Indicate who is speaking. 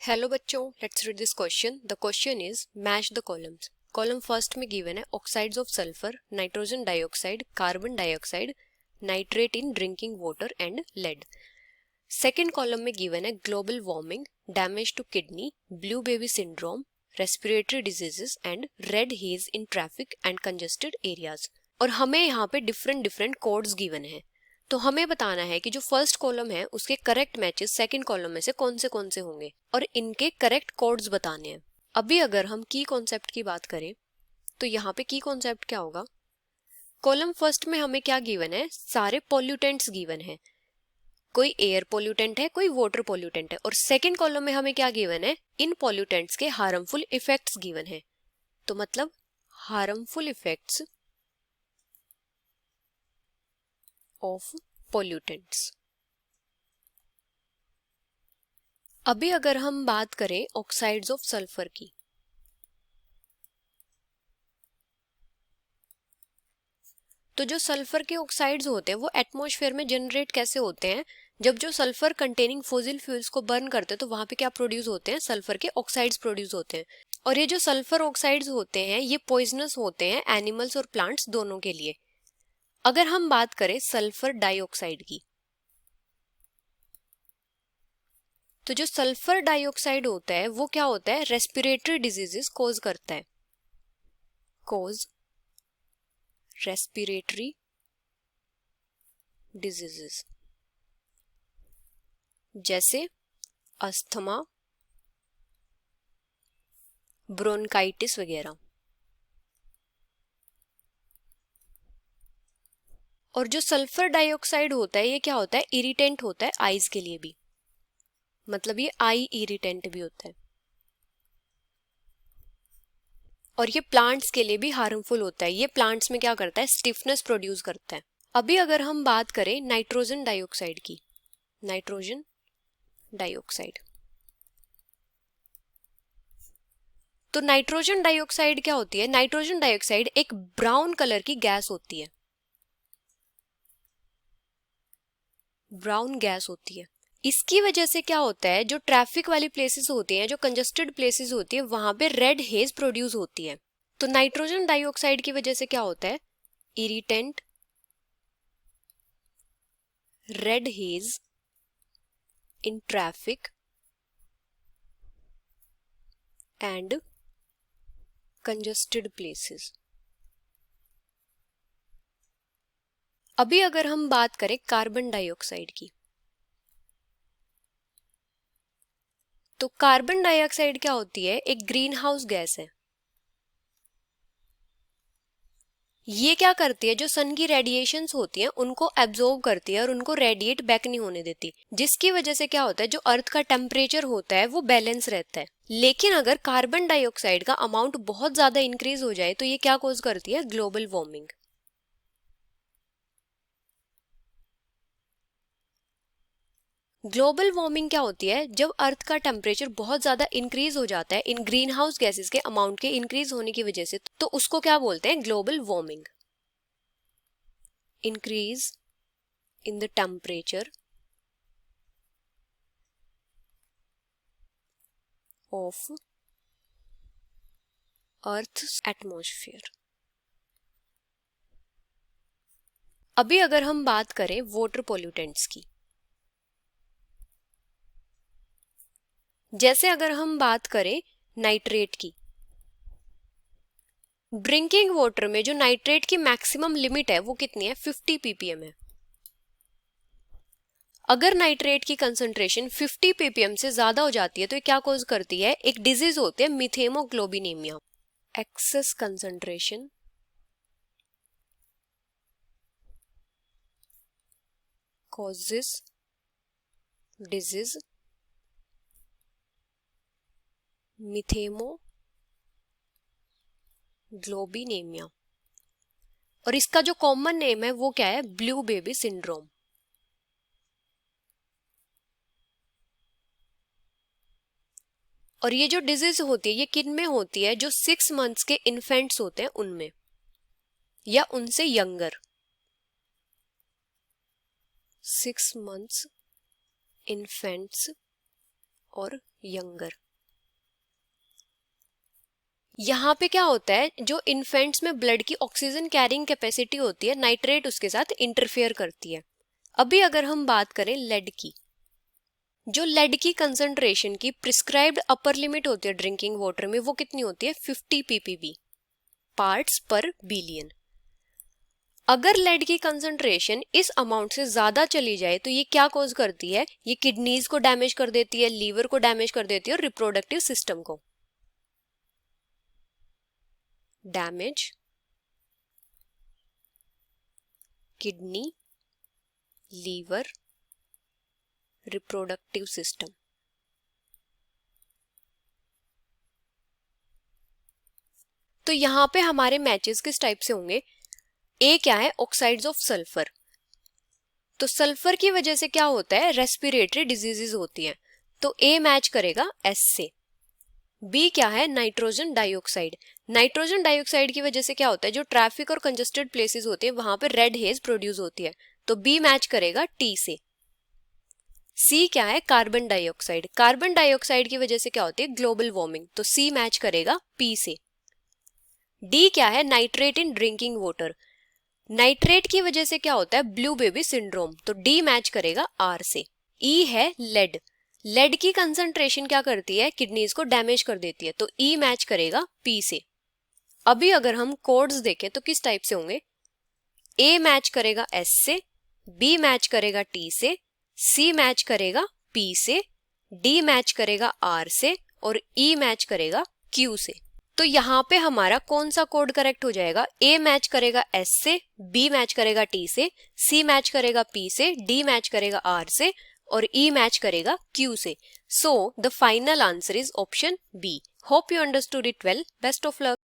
Speaker 1: Hello बच्चों, let's read this question. The question is match the columns. Column first में given है oxides of sulphur, nitrogen dioxide, carbon dioxide, nitrate in drinking water and lead. Second column में given है global warming, damage to kidney, blue baby syndrome, respiratory diseases and red haze in traffic and congested areas. और हमें यहाँ पे different codes given है, तो हमें बताना है कि जो फर्स्ट कॉलम है उसके करेक्ट मैचेस सेकंड कॉलम में से कौन से होंगे और इनके करेक्ट कोड्स बताने हैं। अभी अगर हम की कॉन्सेप्ट की बात करें तो यहाँ पे की कॉन्सेप्ट क्या होगा। कॉलम फर्स्ट में हमें क्या गिवन है, सारे पॉल्यूटेंट्स गिवन है। कोई एयर पॉल्यूटेंट है, कोई वाटर पॉल्यूटेंट है। और सेकंड कॉलम में हमें क्या गिवन है, इन पॉल्यूटेंट्स के हार्मफुल इफेक्ट्स गिवन है। तो मतलब हार्मफुल इफेक्ट्स ऑफ पॉल्यूटेंट्स। अभी अगर हम बात करें ऑक्साइड्स ऑफ सल्फर की, तो जो सल्फर के ऑक्साइड्स होते हैं वो एटमॉस्फेयर में जनरेट कैसे होते हैं। जब जो सल्फर कंटेनिंग फॉसिल फ्यूल्स को बर्न करते हैं तो वहां पे क्या प्रोड्यूस होते हैं, सल्फर के ऑक्साइड्स प्रोड्यूस होते हैं। और ये जो सल्फर ऑक्साइड्स होते हैं ये पॉइजनस होते हैं एनिमल्स और प्लांट्स दोनों के लिए। अगर हम बात करें सल्फर डाइऑक्साइड की, तो जो सल्फर डाइऑक्साइड होता है वो क्या होता है, रेस्पिरेटरी डिजीजेस कॉज करता है। कॉज रेस्पिरेटरी डिजीजेस जैसे अस्थमा, ब्रोंकाइटिस वगैरह। और जो सल्फर डाइऑक्साइड होता है ये क्या होता है, इरिटेंट होता है आईज के लिए भी, मतलब ये आई इरिटेंट भी होता है। और ये प्लांट्स के लिए भी हार्मफुल होता है। ये प्लांट्स में क्या करता है, स्टिफनेस प्रोड्यूस करता है। अभी अगर हम बात करें नाइट्रोजन डाइऑक्साइड की, नाइट्रोजन डाइऑक्साइड, तो नाइट्रोजन डाइऑक्साइड क्या होती है, नाइट्रोजन डाइऑक्साइड एक ब्राउन कलर की गैस होती है, ब्राउन गैस होती है। इसकी वजह से क्या होता है, जो ट्रैफिक वाली प्लेसेस होती हैं, जो कंजेस्टेड प्लेसेस होती है, वहां पे रेड हेज प्रोड्यूस होती है। तो नाइट्रोजन डाइऑक्साइड की वजह से क्या होता है, irritant red haze in traffic and congested places. अभी अगर हम बात करें कार्बन डाइऑक्साइड की, तो कार्बन डाइऑक्साइड क्या होती है, एक ग्रीन हाउस गैस है। ये क्या करती है, जो सन की रेडिएशंस होती हैं उनको एब्जॉर्ब करती है और उनको रेडिएट बैक नहीं होने देती, जिसकी वजह से क्या होता है, जो अर्थ का टेम्परेचर होता है वो बैलेंस रहता है। लेकिन अगर कार्बन डाइऑक्साइड का अमाउंट बहुत ज्यादा इंक्रीज हो जाए तो ये क्या कॉज करती है, ग्लोबल वार्मिंग। ग्लोबल वार्मिंग क्या होती है, जब अर्थ का टेम्परेचर बहुत ज्यादा इंक्रीज हो जाता है इन ग्रीन हाउस गैसेस के अमाउंट के इंक्रीज होने की वजह से, तो उसको क्या बोलते हैं, global warming. Increase in the temperature of earth's atmosphere. अभी अगर हम बात करें वाटर पॉल्यूटेंट्स की, जैसे अगर हम बात करें नाइट्रेट की, ड्रिंकिंग वाटर में जो नाइट्रेट की मैक्सिमम लिमिट है वो कितनी है, 50 ppm है। अगर नाइट्रेट की कंसंट्रेशन 50 ppm से ज्यादा हो जाती है तो ये क्या कॉज करती है, एक डिजीज होती है methemoglobinemia. Excess concentration causes disease methemoglobinemia. और इसका जो कॉमन नेम है वो क्या है, ब्लू बेबी सिंड्रोम। और ये जो डिजीज होती है ये किन में होती है, जो 6 मंथ्स के इन्फेंट्स होते हैं उनमें या उनसे यंगर। 6 मंथ्स इन्फेंट्स और यंगर। यहाँ पे क्या होता है, जो इन्फेंट्स में ब्लड की ऑक्सीजन कैरिंग कैपेसिटी होती है, नाइट्रेट उसके साथ इंटरफेयर करती है। अभी अगर हम बात करें लेड की, जो लेड की कंसंट्रेशन की प्रिस्क्राइब्ड अपर लिमिट होती है ड्रिंकिंग वाटर में, वो कितनी होती है 50 ppb पार्ट्स पर बिलियन। अगर लेड की कंसंट्रेशन इस अमाउंट से ज्यादा चली जाए तो ये क्या कॉज करती है, ये किडनीज को डैमेज कर देती है, लीवर को डैमेज कर देती है और रिप्रोडक्टिव सिस्टम को। Damage kidney, liver, reproductive system. तो यहां पे हमारे मैचेस किस टाइप से होंगे, ए क्या है, ऑक्साइड्स ऑफ सल्फर। तो सल्फर की वजह से क्या होता है, रेस्पिरेटरी डिजीजेस होती हैं, तो ए मैच करेगा एस से। बी क्या है, नाइट्रोजन डाइऑक्साइड। नाइट्रोजन डाइऑक्साइड की वजह से क्या होता है, जो ट्रैफिक और कंजस्टेड प्लेसेस होते हैं वहां पे रेड हेज प्रोड्यूस होती है, तो बी मैच करेगा टी से। सी क्या है, कार्बन डाइऑक्साइड। कार्बन डाइऑक्साइड की वजह से क्या होती है, ग्लोबल वार्मिंग, तो सी मैच करेगा पी से। डी क्या है, nitrate in drinking water. Nitrate की वजह से क्या होता है, ब्लू बेबी सिंड्रोम, तो डी मैच करेगा आर से। ई है लेड। लेड की कंसंट्रेशन क्या करती है, किडनीज को डैमेज कर देती है, तो ई मैच करेगा पी से। अभी अगर हम कोड्स देखें तो किस टाइप से होंगे, ए मैच करेगा एस से, बी मैच करेगा टी से, सी मैच करेगा पी से, डी मैच करेगा आर से और ई मैच करेगा क्यू से। तो यहाँ पे हमारा कौन सा कोड करेक्ट हो जाएगा, ए मैच करेगा एस से, बी मैच करेगा टी से, सी मैच करेगा पी से, डी मैच करेगा आर से और ई मैच करेगा क्यू से। So the final answer is option B. Hope you understood it well. Best of luck.